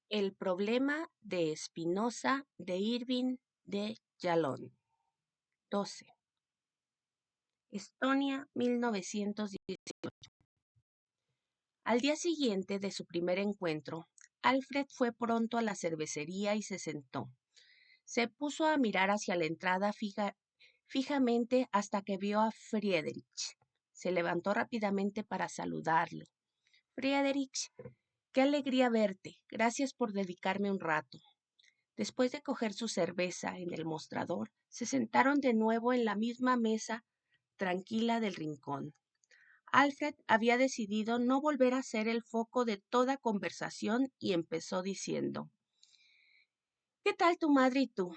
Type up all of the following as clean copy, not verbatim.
El problema de Spinoza de Irving de Yalom. 12. Estonia, 1918. Al día siguiente de su primer encuentro, Alfred fue pronto a la cervecería y se sentó. Se puso a mirar hacia la entrada fijamente hasta que vio a Friedrich. Se levantó rápidamente para saludarlo. Friedrich, qué alegría verte. Gracias por dedicarme un rato. Después de coger su cerveza en el mostrador, se sentaron de nuevo en la misma mesa tranquila del rincón. Alfred había decidido no volver a ser el foco de toda conversación y empezó diciendo: ¿Qué tal tu madre y tú?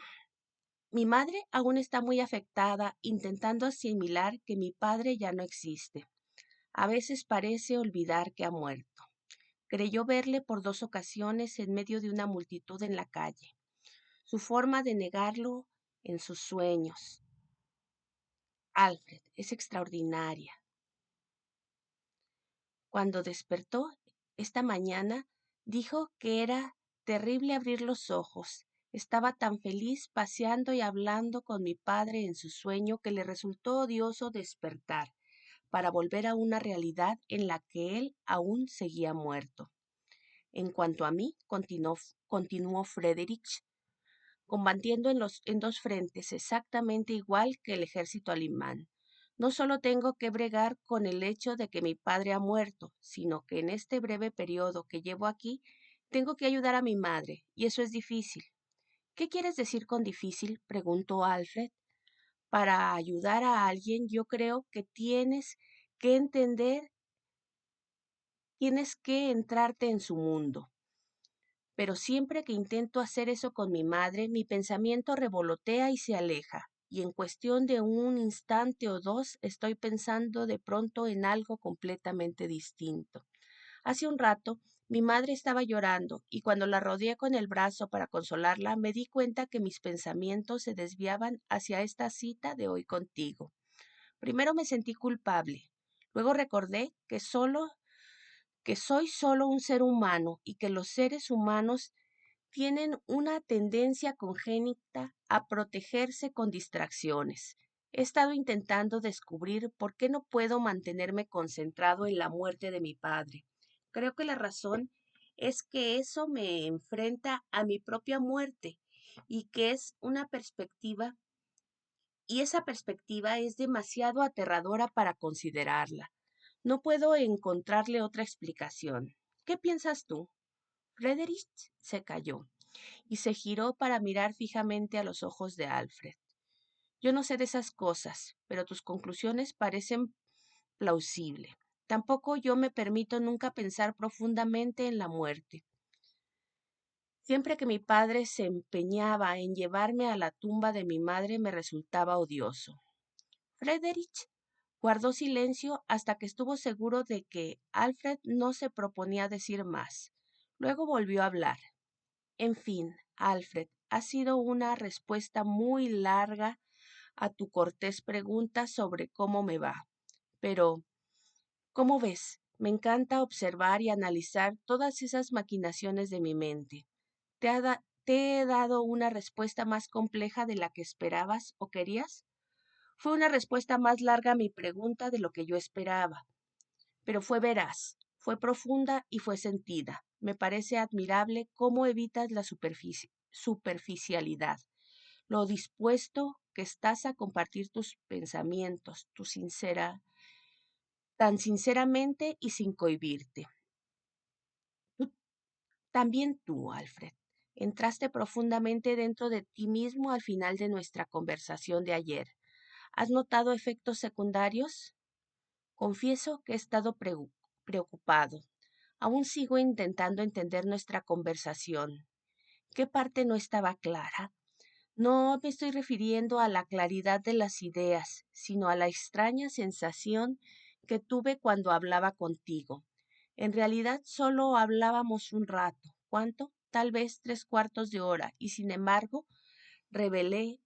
Mi madre aún está muy afectada, intentando asimilar que mi padre ya no existe. A veces parece olvidar que ha muerto. Creyó verle por 2 ocasiones en medio de una multitud en la calle. Su forma de negarlo en sus sueños. Alfred, es extraordinaria. Cuando despertó esta mañana, dijo que era terrible abrir los ojos. Estaba tan feliz paseando y hablando con mi padre en su sueño que le resultó odioso despertar para volver a una realidad en la que él aún seguía muerto. En cuanto a mí, continuó Friedrich, combatiendo en 2 frentes exactamente igual que el ejército alemán. No solo tengo que bregar con el hecho de que mi padre ha muerto, sino que en este breve periodo que llevo aquí, tengo que ayudar a mi madre, y eso es difícil. ¿Qué quieres decir con difícil?, preguntó Alfred. Para ayudar a alguien, yo creo que que entender, tienes que entrarte en su mundo. Pero siempre que intento hacer eso con mi madre, mi pensamiento revolotea y se aleja, y en cuestión de un instante o dos estoy pensando de pronto en algo completamente distinto. Hace un rato, mi madre estaba llorando, y cuando la rodeé con el brazo para consolarla, me di cuenta que mis pensamientos se desviaban hacia esta cita de hoy contigo. Primero me sentí culpable, luego recordé que soy solo un ser humano y que los seres humanos tienen una tendencia congénita a protegerse con distracciones. He estado intentando descubrir por qué no puedo mantenerme concentrado en la muerte de mi padre. Creo que la razón es que eso me enfrenta a mi propia muerte y que es una perspectiva, y esa perspectiva es demasiado aterradora para considerarla. No puedo encontrarle otra explicación. ¿Qué piensas tú? Friedrich se calló y se giró para mirar fijamente a los ojos de Alfred. Yo no sé de esas cosas, pero tus conclusiones parecen plausibles. Tampoco yo me permito nunca pensar profundamente en la muerte. Siempre que mi padre se empeñaba en llevarme a la tumba de mi madre me resultaba odioso. Friedrich guardó silencio hasta que estuvo seguro de que Alfred no se proponía decir más. Luego volvió a hablar. En fin, Alfred, ha sido una respuesta muy larga a tu cortés pregunta sobre cómo me va. Pero, ¿cómo ves? Me encanta observar y analizar todas esas maquinaciones de mi mente. ¿Te he dado una respuesta más compleja de la que esperabas o querías? Fue una respuesta más larga a mi pregunta de lo que yo esperaba, pero fue veraz, fue profunda y fue sentida. Me parece admirable cómo evitas la superficialidad, lo dispuesto que estás a compartir tus pensamientos, tan sinceramente y sin cohibirte. Tú- También tú, Alfred, entraste profundamente dentro de ti mismo al final de nuestra conversación de ayer. ¿Has notado efectos secundarios? Confieso que he estado preocupado. Aún sigo intentando entender nuestra conversación. ¿Qué parte no estaba clara? No me estoy refiriendo a la claridad de las ideas, sino a la extraña sensación que tuve cuando hablaba contigo. En realidad solo hablábamos un rato. ¿Cuánto? Tal vez 3/4 de hora, y sin embargo, revelé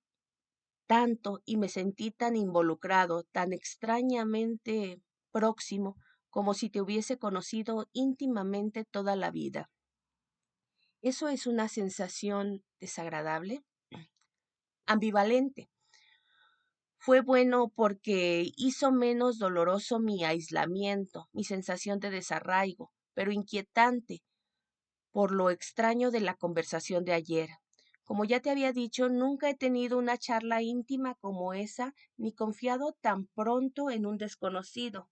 tanto y me sentí tan involucrado, tan extrañamente próximo, como si te hubiese conocido íntimamente toda la vida. ¿Eso es una sensación desagradable? Ambivalente. Fue bueno porque hizo menos doloroso mi aislamiento, mi sensación de desarraigo, pero inquietante por lo extraño de la conversación de ayer. Como ya te había dicho, nunca he tenido una charla íntima como esa, ni confiado tan pronto en un desconocido.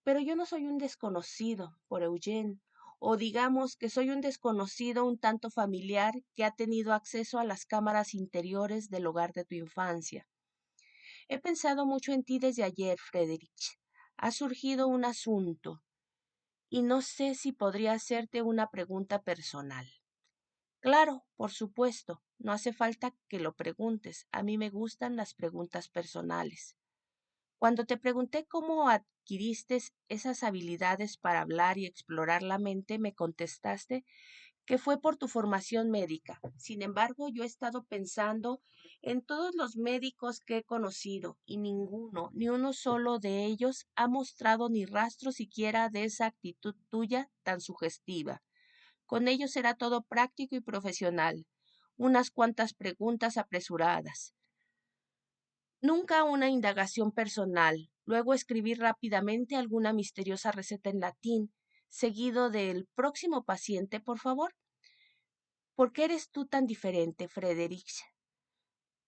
Pero yo no soy un desconocido, por Eugene, o digamos que soy un desconocido un tanto familiar que ha tenido acceso a las cámaras interiores del hogar de tu infancia. He pensado mucho en ti desde ayer, Friedrich. Ha surgido un asunto, y no sé si podría hacerte una pregunta personal. Claro, por supuesto, no hace falta que lo preguntes. A mí me gustan las preguntas personales. Cuando te pregunté cómo adquiriste esas habilidades para hablar y explorar la mente, me contestaste que fue por tu formación médica. Sin embargo, yo he estado pensando en todos los médicos que he conocido y ninguno, ni uno solo de ellos ha mostrado ni rastro siquiera de esa actitud tuya tan sugestiva. Con ellos será todo práctico y profesional. Unas cuantas preguntas apresuradas. Nunca una indagación personal. Luego escribir rápidamente alguna misteriosa receta en latín, seguido del próximo paciente, por favor. ¿Por qué eres tú tan diferente, Friedrich?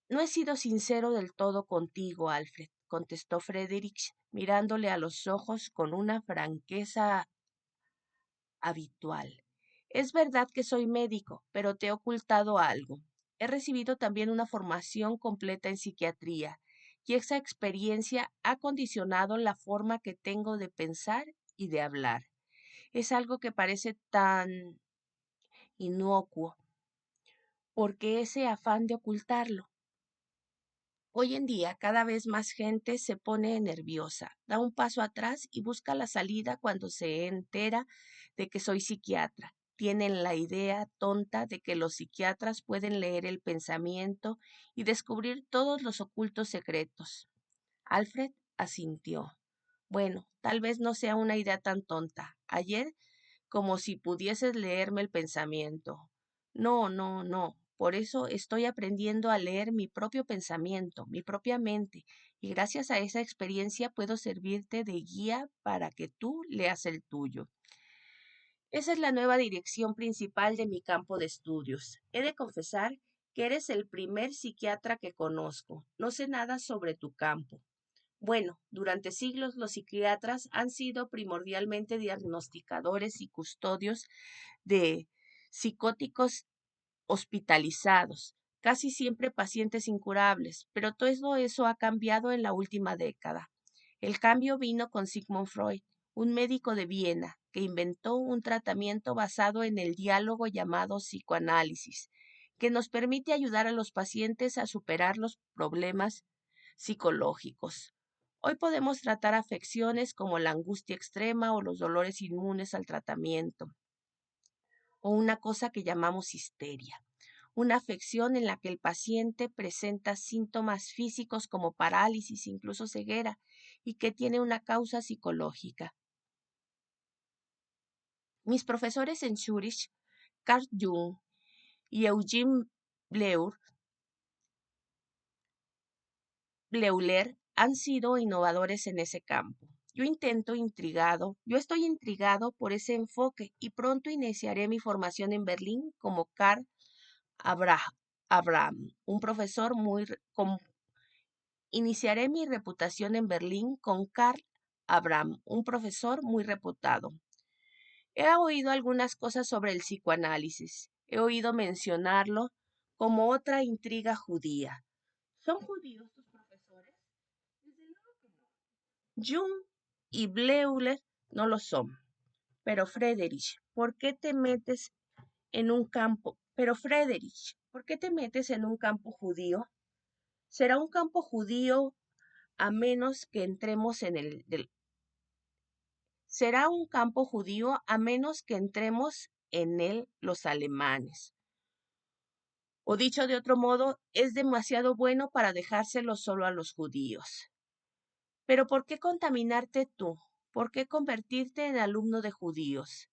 No he sido sincero del todo contigo, Alfred, contestó Friedrich, mirándole a los ojos con una franqueza habitual. Es verdad que soy médico, pero te he ocultado algo. He recibido también una formación completa en psiquiatría, y esa experiencia ha condicionado la forma que tengo de pensar y de hablar. Es algo que parece tan inocuo, porque ese afán de ocultarlo. Hoy en día cada vez más gente se pone nerviosa, da un paso atrás y busca la salida cuando se entera de que soy psiquiatra. Tienen la idea tonta de que los psiquiatras pueden leer el pensamiento y descubrir todos los ocultos secretos. Alfred asintió. Bueno, tal vez no sea una idea tan tonta. Ayer, como si pudieses leerme el pensamiento. No, no, no. Por eso estoy aprendiendo a leer mi propio pensamiento, mi propia mente, y gracias a esa experiencia puedo servirte de guía para que tú leas el tuyo. Esa es la nueva dirección principal de mi campo de estudios. He de confesar que eres el primer psiquiatra que conozco. No sé nada sobre tu campo. Bueno, durante siglos los psiquiatras han sido primordialmente diagnosticadores y custodios de psicóticos hospitalizados, casi siempre pacientes incurables, pero todo eso ha cambiado en la última década. El cambio vino con Sigmund Freud, un médico de Viena, que inventó un tratamiento basado en el diálogo llamado psicoanálisis, que nos permite ayudar a los pacientes a superar los problemas psicológicos. Hoy podemos tratar afecciones como la angustia extrema o los dolores inmunes al tratamiento, o una cosa que llamamos histeria, una afección en la que el paciente presenta síntomas físicos como parálisis, incluso ceguera, y que tiene una causa psicológica. Mis profesores en Zurich, Carl Jung y Eugene Bleur, Bleuler, han sido innovadores en ese campo. Yo estoy intrigado por ese enfoque y pronto iniciaré mi formación en Berlín como Karl Abraham, un profesor iniciaré mi reputación en Berlín con Karl Abraham, un profesor muy reputado. He oído algunas cosas sobre el psicoanálisis. He oído mencionarlo como otra intriga judía. ¿Son judíos tus profesores? Desde luego que no. Jung y Bleuler no lo son. Pero Friedrich, ¿por qué te metes en un campo? Pero Friedrich, ¿por qué te metes en un campo judío? Será un campo judío a menos que entremos en será un campo judío a menos que entremos en él los alemanes. O dicho de otro modo, es demasiado bueno para dejárselo solo a los judíos. Pero ¿por qué contaminarte tú? ¿Por qué convertirte en alumno de judíos?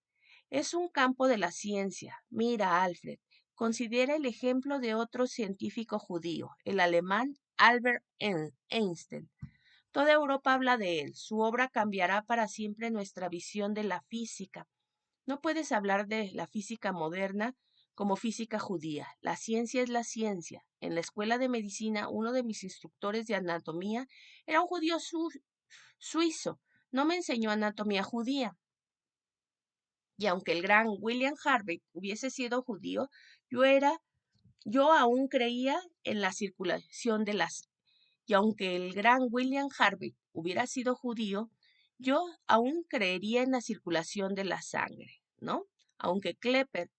Es un campo de la ciencia. Mira, Alfred, considera el ejemplo de otro científico judío, el alemán Albert Einstein. Toda Europa habla de él. Su obra cambiará para siempre nuestra visión de la física. No puedes hablar de la física moderna como física judía. La ciencia es la ciencia. En la escuela de medicina, uno de mis instructores de anatomía era un judío suizo. No me enseñó anatomía judía. Y aunque el gran William Harvey hubiese sido judío, yo aún creía en la circulación de las y aunque el gran William Harvey hubiera sido judío, yo aún creería en la circulación de la sangre, ¿no? Aunque Kepler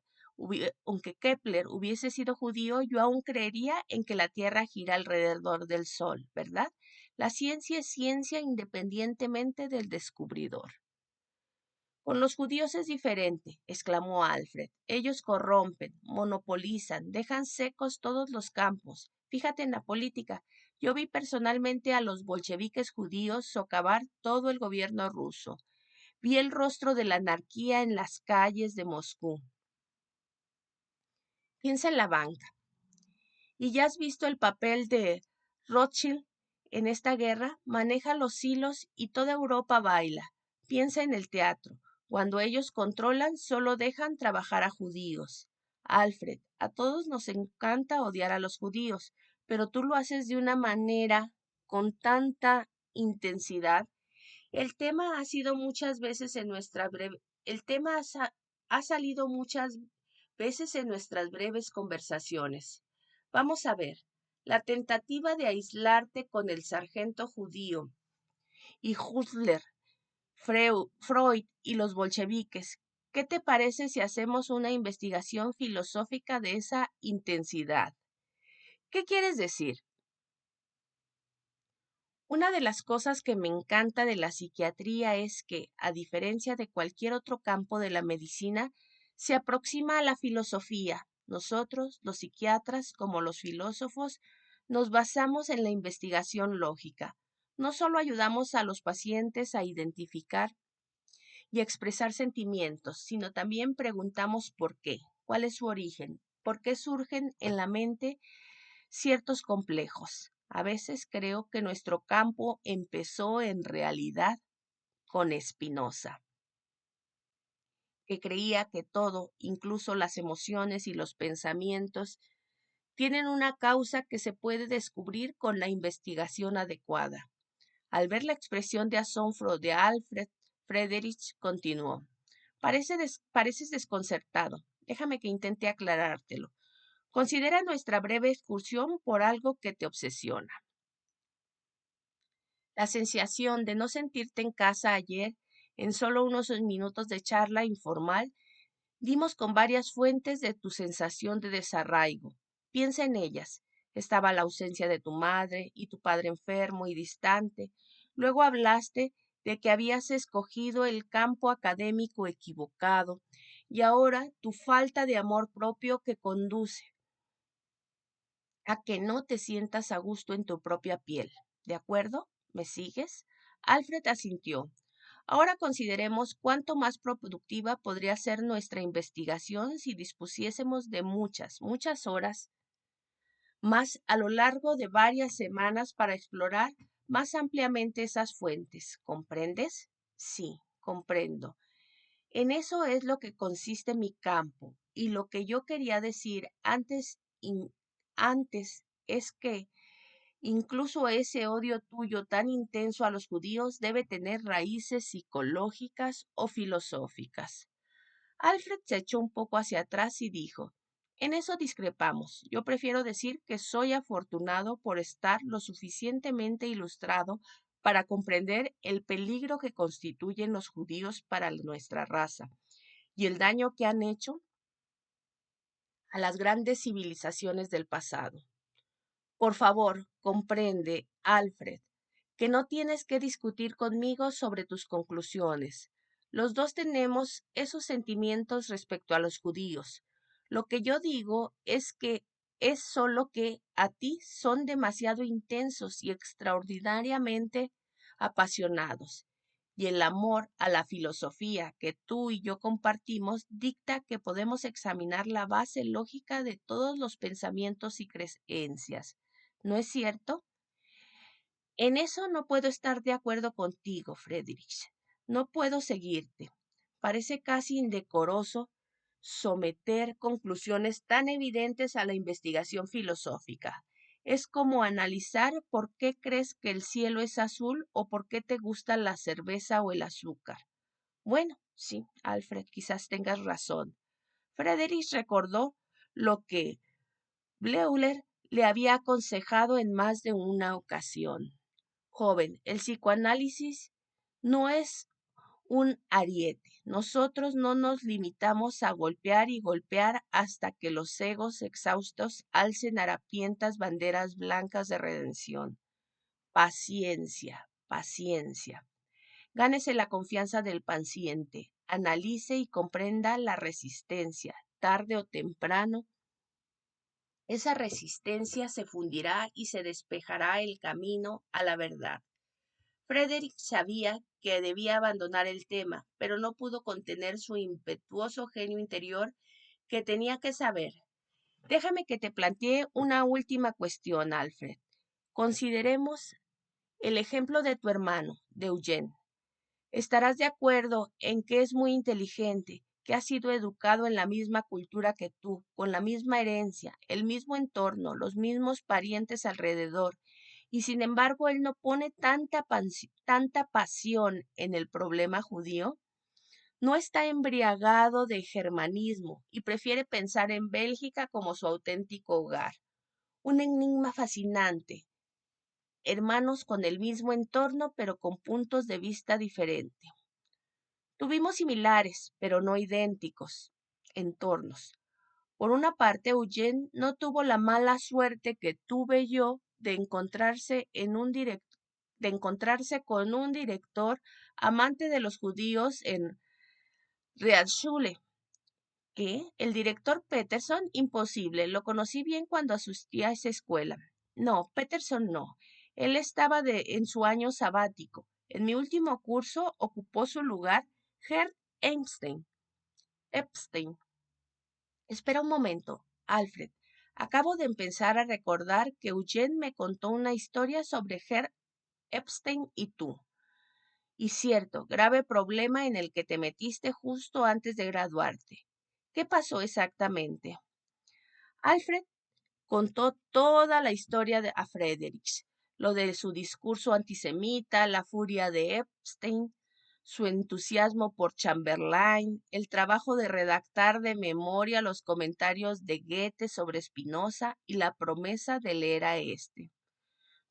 hubiese sido judío, yo aún creería en que la Tierra gira alrededor del Sol, ¿verdad? La ciencia es ciencia independientemente del descubridor. Con los judíos es diferente, exclamó Alfred. Ellos corrompen, monopolizan, dejan secos todos los campos. Fíjate en la política. Yo vi personalmente a los bolcheviques judíos socavar todo el gobierno ruso. Vi el rostro de la anarquía en las calles de Moscú. Piensa en la banca. ¿Y ya has visto el papel de Rothschild en esta guerra? Maneja los hilos y toda Europa baila. Piensa en el teatro. Cuando ellos controlan, solo dejan trabajar a judíos. Alfred, a todos nos encanta odiar a los judíos, pero tú lo haces de una manera con tanta intensidad. El tema ha sido muchas veces en nuestra breve, el tema ha salido muchas veces en nuestras breves conversaciones. Vamos a ver, la tentativa de aislarte con el sargento judío y Husserl, Freud y los bolcheviques. ¿Qué te parece si hacemos una investigación filosófica de esa intensidad? ¿Qué quieres decir? Una de las cosas que me encanta de la psiquiatría es que, a diferencia de cualquier otro campo de la medicina, se aproxima a la filosofía. Nosotros, los psiquiatras, como los filósofos, nos basamos en la investigación lógica. No solo ayudamos a los pacientes a identificar y expresar sentimientos, sino también preguntamos por qué, cuál es su origen, por qué surgen en la mente ciertos complejos. A veces creo que nuestro campo empezó en realidad con Spinoza, que creía que todo, incluso las emociones y los pensamientos, tienen una causa que se puede descubrir con la investigación adecuada. Al ver la expresión de asombro de Alfred, Friedrich continuó. Pareces desconcertado. Déjame que intente aclarártelo. Considera nuestra breve excursión por algo que te obsesiona. La sensación de no sentirte en casa ayer, en solo unos minutos de charla informal, dimos con varias fuentes de tu sensación de desarraigo. Piensa en ellas. Estaba la ausencia de tu madre y tu padre enfermo y distante. Luego hablaste de que habías escogido el campo académico equivocado y ahora tu falta de amor propio que conduce a que no te sientas a gusto en tu propia piel. ¿De acuerdo? ¿Me sigues? Alfred asintió. Ahora consideremos cuánto más productiva podría ser nuestra investigación si dispusiésemos de muchas horas más a lo largo de varias semanas para explorar más ampliamente esas fuentes. ¿Comprendes? Sí, comprendo. En eso es lo que consiste mi campo. Y lo que yo quería decir antes es que incluso ese odio tuyo tan intenso a los judíos debe tener raíces psicológicas o filosóficas. Alfred se echó un poco hacia atrás y dijo, en eso discrepamos. Yo prefiero decir que soy afortunado por estar lo suficientemente ilustrado para comprender el peligro que constituyen los judíos para nuestra raza y el daño que han hecho a las grandes civilizaciones del pasado. Por favor, comprende, Alfred, que no tienes que discutir conmigo sobre tus conclusiones. Los dos tenemos esos sentimientos respecto a los judíos. Lo que yo digo es solo que a ti son demasiado intensos y extraordinariamente apasionados. y el amor a la filosofía que tú y yo compartimos dicta que podemos examinar la base lógica de todos los pensamientos y creencias. ¿No es cierto? En eso no puedo estar de acuerdo contigo, Friedrich. No puedo seguirte. Parece casi indecoroso someter conclusiones tan evidentes a la investigación filosófica. Es como analizar por qué crees que el cielo es azul o por qué te gusta la cerveza o el azúcar. Bueno, sí, Alfred, quizás tengas razón. Friedrich recordó lo que Bleuler le había aconsejado en más de una ocasión. Joven, el psicoanálisis no es un ariete. Nosotros no nos limitamos a golpear y golpear hasta que los egos exhaustos alcen harapientas banderas blancas de redención. Paciencia, paciencia. Gánese la confianza del paciente. Analice y comprenda la resistencia. Tarde o temprano, esa resistencia se fundirá y se despejará el camino a la verdad. Frederick sabía que debía abandonar el tema, pero no pudo contener su impetuoso genio interior que tenía que saber. Déjame que te plantee una última cuestión, Alfred. Consideremos el ejemplo de tu hermano, de Eugene. Estarás de acuerdo en que es muy inteligente, que ha sido educado en la misma cultura que tú, con la misma herencia, el mismo entorno, los mismos parientes alrededor, y sin embargo él no pone tanta pasión en el problema judío. No está embriagado de germanismo y prefiere pensar en Bélgica como su auténtico hogar. Un enigma fascinante, hermanos con el mismo entorno pero con puntos de vista diferentes. Tuvimos similares, pero no idénticos, entornos. Por una parte, Eugene no tuvo la mala suerte que tuve yo de encontrarse con un director amante de los judíos en Realschule. ¿Qué? El director Peterson, imposible. Lo conocí bien cuando asistí a esa escuela. No, Peterson no. Él estaba en su año sabático. En mi último curso ocupó su lugar Gerd Einstein. Epstein. Espera un momento, Alfred. Acabo de empezar a recordar que Eugene me contó una historia sobre Gerd Epstein y tú. Y cierto, grave problema en el que te metiste justo antes de graduarte. ¿Qué pasó exactamente? Alfred contó toda la historia a Friedrich, lo de su discurso antisemita, la furia de Epstein, su entusiasmo por Chamberlain, el trabajo de redactar de memoria los comentarios de Goethe sobre Spinoza y la promesa de leer a este.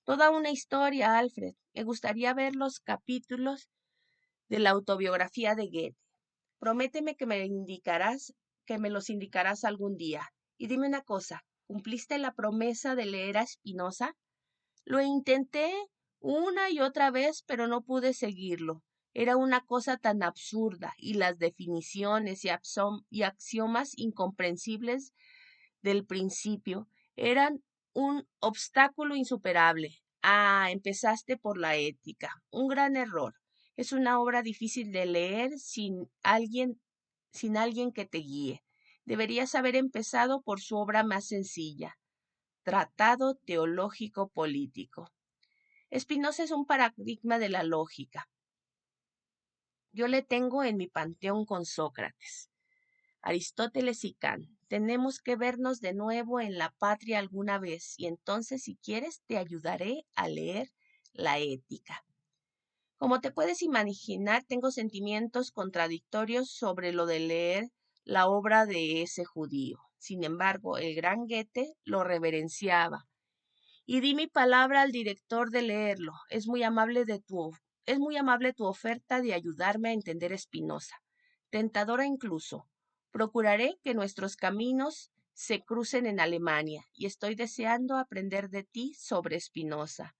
Toda una historia, Alfred. Me gustaría ver los capítulos de la autobiografía de Goethe. Prométeme que me los indicarás algún día. Y dime una cosa, ¿cumpliste la promesa de leer a Spinoza? Lo intenté una y otra vez, pero no pude seguirlo. Era una cosa tan absurda y las definiciones y axiomas incomprensibles del principio eran un obstáculo insuperable. Ah, empezaste por la ética. Un gran error. Es una obra difícil de leer sin alguien que te guíe. Deberías haber empezado por su obra más sencilla, Tratado Teológico Político. Spinoza es un paradigma de la lógica. Yo le tengo en mi panteón con Sócrates, Aristóteles y Kant. Tenemos que vernos de nuevo en la patria alguna vez y entonces, si quieres, te ayudaré a leer la ética. Como te puedes imaginar, tengo sentimientos contradictorios sobre lo de leer la obra de ese judío. Sin embargo, el gran Goethe lo reverenciaba y di mi palabra al director de leerlo. Es muy amable tu oferta de ayudarme a entender Spinoza. Tentadora incluso. Procuraré que nuestros caminos se crucen en Alemania y estoy deseando aprender de ti sobre Spinoza.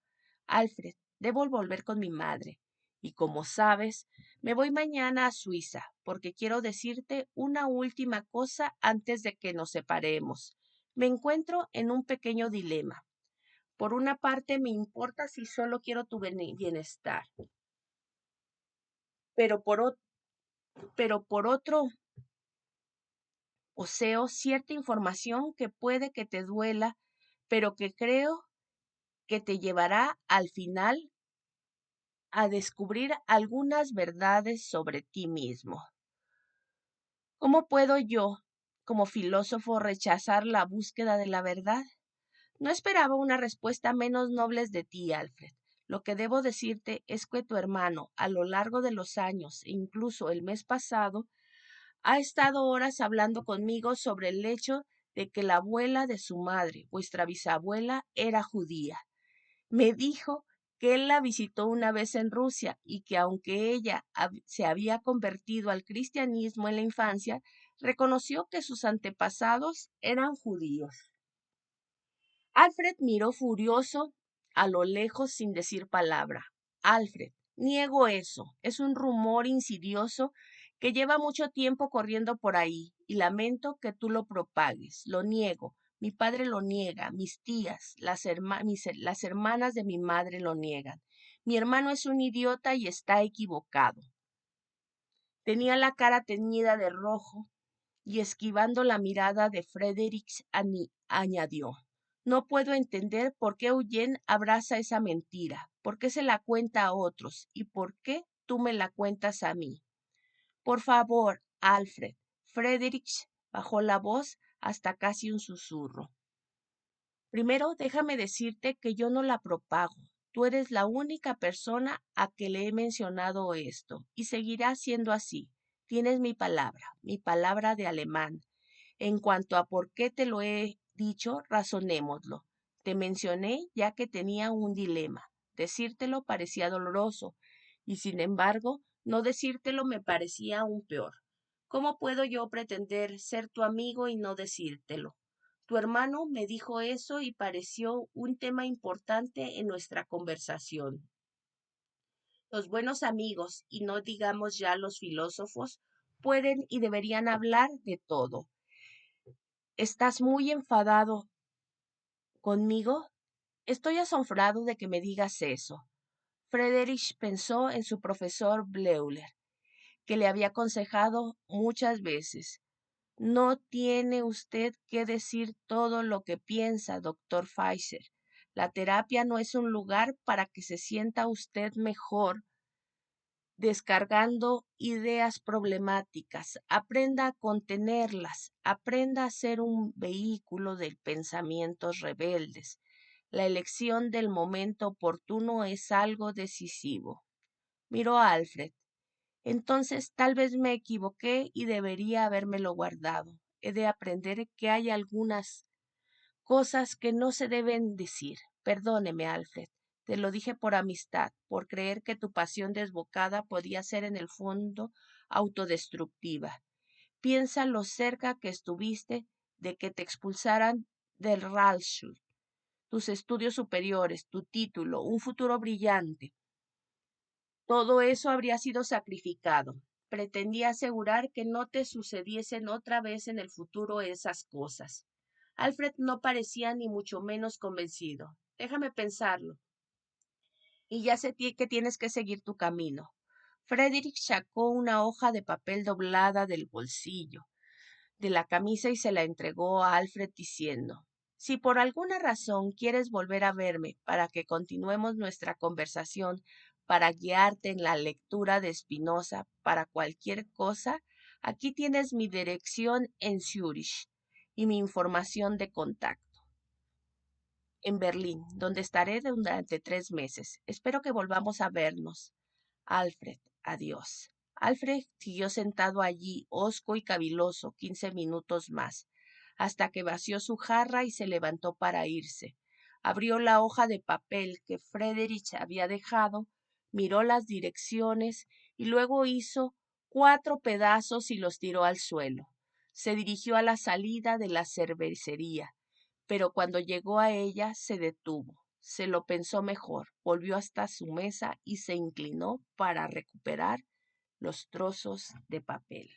Alfred, debo volver con mi madre. Y como sabes, me voy mañana a Suiza porque quiero decirte una última cosa antes de que nos separemos. Me encuentro en un pequeño dilema. Por una parte, me importa si solo quiero tu bienestar. pero por otro poseo cierta información que puede que te duela, pero que creo que te llevará al final a descubrir algunas verdades sobre ti mismo. ¿Cómo puedo yo, como filósofo, rechazar la búsqueda de la verdad? No esperaba una respuesta menos noble de ti, Alfred. Lo que debo decirte es que tu hermano, a lo largo de los años e incluso el mes pasado, ha estado horas hablando conmigo sobre el hecho de que la abuela de su madre, vuestra bisabuela, era judía. Me dijo que él la visitó una vez en Rusia y que aunque ella se había convertido al cristianismo en la infancia, reconoció que sus antepasados eran judíos. Alfred miró furioso a lo lejos sin decir palabra. Alfred, niego eso. Es un rumor insidioso que lleva mucho tiempo corriendo por ahí y lamento que tú lo propagues. Lo niego. Mi padre lo niega, mis tías, las hermanas de mi madre lo niegan. Mi hermano es un idiota y está equivocado. Tenía la cara teñida de rojo y esquivando la mirada de Fredericks añadió. No puedo entender por qué Eugene abraza esa mentira, por qué se la cuenta a otros y por qué tú me la cuentas a mí. Por favor, Alfred. Fredericks bajó la voz hasta casi un susurro. Primero, déjame decirte que yo no la propago. Tú eres la única persona a que le he mencionado esto, y seguirá siendo así. Tienes mi palabra de alemán. En cuanto a por qué te lo he dicho, razonémoslo. Te mencioné ya que tenía un dilema. Decírtelo parecía doloroso, y sin embargo, no decírtelo me parecía aún peor. ¿Cómo puedo yo pretender ser tu amigo y no decírtelo? Tu hermano me dijo eso y pareció un tema importante en nuestra conversación. Los buenos amigos, y no digamos ya los filósofos, pueden y deberían hablar de todo. ¿Estás muy enfadado conmigo? Estoy asombrado de que me digas eso. Friedrich pensó en su profesor Bleuler, que le había aconsejado muchas veces. No tiene usted que decir todo lo que piensa, doctor Pfizer. La terapia no es un lugar para que se sienta usted mejor descargando ideas problemáticas. Aprenda a contenerlas. Aprenda a ser un vehículo de pensamientos rebeldes. La elección del momento oportuno es algo decisivo. Miró a Alfred. Entonces tal vez me equivoqué y debería habérmelo guardado. He de aprender que hay algunas cosas que no se deben decir. Perdóneme, Alfred. Te lo dije por amistad, por creer que tu pasión desbocada podía ser en el fondo autodestructiva. Piensa lo cerca que estuviste de que te expulsaran del Realschule, tus estudios superiores, tu título, un futuro brillante. Todo eso habría sido sacrificado. Pretendía asegurar que no te sucediesen otra vez en el futuro esas cosas. Alfred no parecía ni mucho menos convencido. Déjame pensarlo. Y ya sé que tienes que seguir tu camino. Frederick sacó una hoja de papel doblada del bolsillo de la camisa y se la entregó a Alfred diciendo, si por alguna razón quieres volver a verme para que continuemos nuestra conversación, para guiarte en la lectura de Spinoza, para cualquier cosa, aquí tienes mi dirección en Zúrich y mi información de contacto en Berlín, donde estaré durante 3 meses. Espero que volvamos a vernos. Alfred, adiós. Alfred siguió sentado allí, hosco y caviloso, 15 minutos más, hasta que vació su jarra y se levantó para irse. Abrió la hoja de papel que Friedrich había dejado, miró las direcciones y luego hizo 4 pedazos y los tiró al suelo. Se dirigió a la salida de la cervecería, pero cuando llegó a ella se detuvo. Se lo pensó mejor, volvió hasta su mesa y se inclinó para recuperar los trozos de papel.